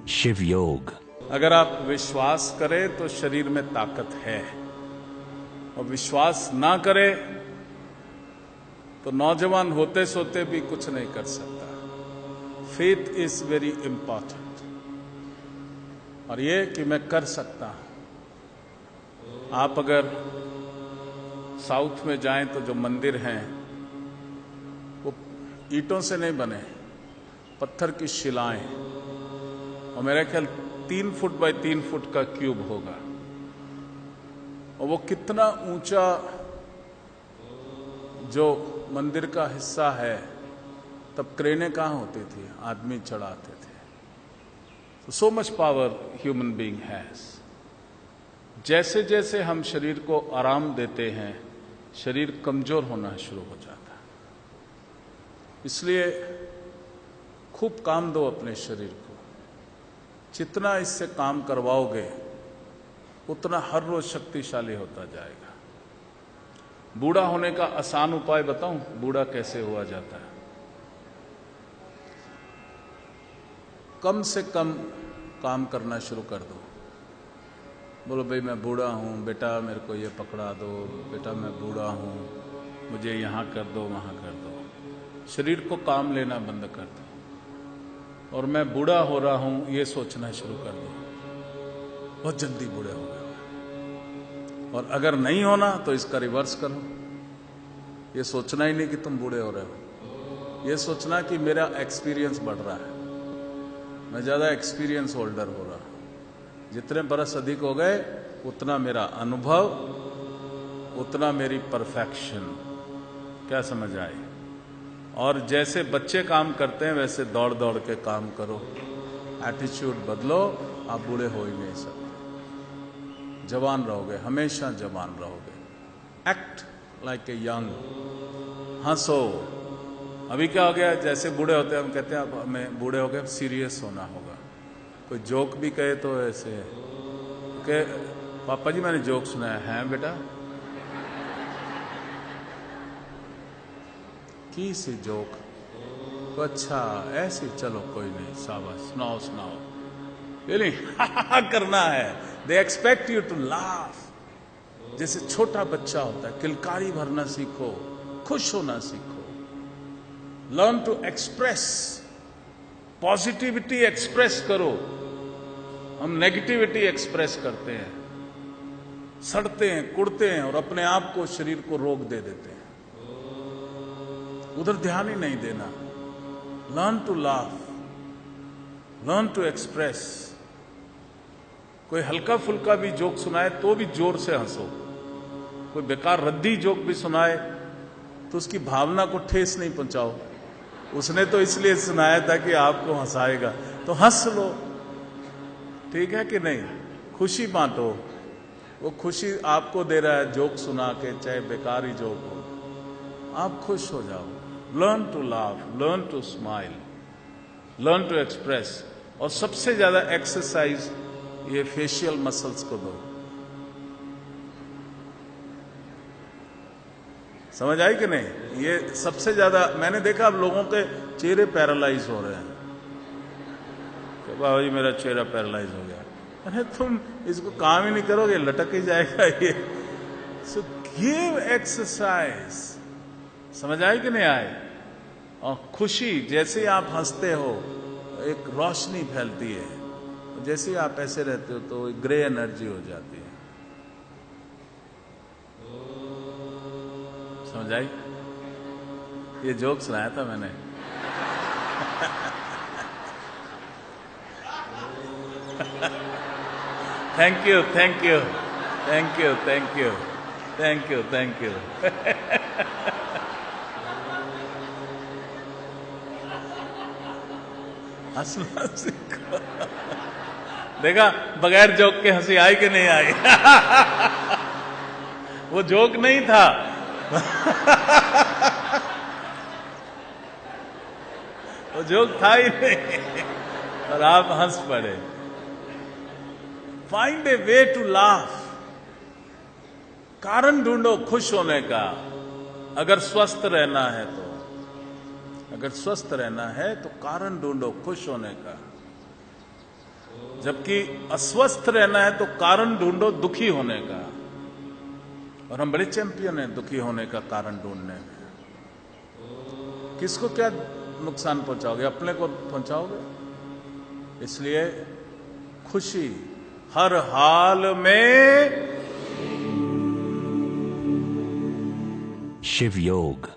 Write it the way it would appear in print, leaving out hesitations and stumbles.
शिव योग। अगर आप विश्वास करें तो शरीर में ताकत है, और विश्वास ना करें तो नौजवान होते सोते भी कुछ नहीं कर सकता। Faith is very important. और ये कि मैं कर सकता हूं। आप अगर साउथ में जाएं तो जो मंदिर हैं वो ईंटों से नहीं बने, पत्थर की शिलाएं, और मेरा ख्याल 3 फुट बाय 3 फुट का क्यूब होगा। और वो कितना ऊंचा जो मंदिर का हिस्सा है, तब क्रेनें कहां होती थी, आदमी चढ़ाते थे। So much power human being has. जैसे जैसे हम शरीर को आराम देते हैं, शरीर कमजोर होना शुरू हो जाता है। इसलिए खूब काम दो अपने शरीर को। जितना इससे काम करवाओगे उतना हर रोज शक्तिशाली होता जाएगा। बूढ़ा होने का आसान उपाय बताऊं, बूढ़ा कैसे हुआ जाता है? कम से कम काम करना शुरू कर दो। बोलो भाई मैं बूढ़ा हूं, बेटा मेरे को ये पकड़ा दो, बेटा मैं बूढ़ा हूं, मुझे यहां कर दो वहां कर दो। शरीर को काम लेना बंद कर दो, और मैं बूढ़ा हो रहा हूं ये सोचना शुरू कर दो। बहुत जल्दी बूढ़े हो गए। और अगर नहीं होना तो इसका रिवर्स करो। ये सोचना ही नहीं कि तुम बूढ़े हो रहे हो, ये सोचना कि मेरा एक्सपीरियंस बढ़ रहा है, मैं ज्यादा एक्सपीरियंस होल्डर हो रहा हूं। जितने बरस अधिक हो गए उतना मेरा अनुभव, उतना मेरी परफेक्शन। क्या समझ आए? और जैसे बच्चे काम करते हैं वैसे दौड़ दौड़ के काम करो। एटीट्यूड बदलो, आप बूढ़े हो ही नहीं सकते। जवान रहोगे, हमेशा जवान रहोगे। Act like a young. हंसो। अभी क्या हो गया, जैसे बूढ़े होते हैं हम कहते हैं अब हमें बूढ़े हो गए, सीरियस होना होगा। कोई जोक भी कहे तो ऐसे कि पापा जी मैंने जोक सुनाया है बेटा, की सी जोक? तो अच्छा ऐसी, चलो कोई नहीं, शाबाश, सुनाओ सुनाओ। ये नहीं करना है। They expect you to laugh. जैसे छोटा बच्चा होता है, किलकारी भरना सीखो, खुश होना सीखो। Learn to express. Positivity express करो। हम नेगेटिविटी एक्सप्रेस करते हैं, सड़ते हैं, कुड़ते हैं, और अपने आप को, शरीर को रोक दे देते हैं। उधर ध्यान ही नहीं देना। Learn to laugh, learn to express. कोई हल्का फुल्का भी जोक सुनाए तो भी जोर से हंसो। कोई बेकार रद्दी जोक भी सुनाए तो उसकी भावना को ठेस नहीं पहुंचाओ। उसने तो इसलिए सुनाया था कि आपको हंसाएगा, तो हंस लो। ठीक है कि नहीं? खुशी बांटो। वो खुशी आपको दे रहा है जोक सुना के, चाहे बेकार ही जोक हो, आप खुश हो जाओ। Learn to laugh, learn to smile, learn to express. और सबसे ज्यादा एक्सरसाइज ये फेशियल मसल्स को दो। समझ आई कि नहीं? ये सबसे ज्यादा मैंने देखा, अब लोगों के चेहरे पैरालाइज हो रहे हैं। तो बाबा जी मेरा चेहरा पैरालाइज हो गया। अरे तुम इसको काम ही नहीं करोगे, लटक ही जाएगा ये। So give exercise. समझ आए कि नहीं आए? और खुशी, जैसे आप हंसते हो एक रोशनी फैलती है, जैसे आप ऐसे रहते हो तो एक ग्रे एनर्जी हो जाती है। समझ आई? ये जोक सुनाया था मैंने। Thank you, thank you, thank you, thank you, thank you, thank you. हंसना सीखो। देखा, बगैर जोक के हंसी आई कि नहीं आई? वो जोक नहीं था। वो जोक था ही नहीं, और आप हंस पड़े। Find a way to laugh. कारण ढूंढो खुश होने का। अगर स्वस्थ रहना है तो, अगर स्वस्थ रहना है तो कारण ढूंढो खुश होने का। जबकि अस्वस्थ रहना है तो कारण ढूंढो दुखी होने का, और हम बड़े चैंपियन हैं दुखी होने का कारण ढूंढने में। किसको क्या नुकसान पहुंचाओगे? अपने को पहुंचाओगे। इसलिए खुशी हर हाल में। शिव योग।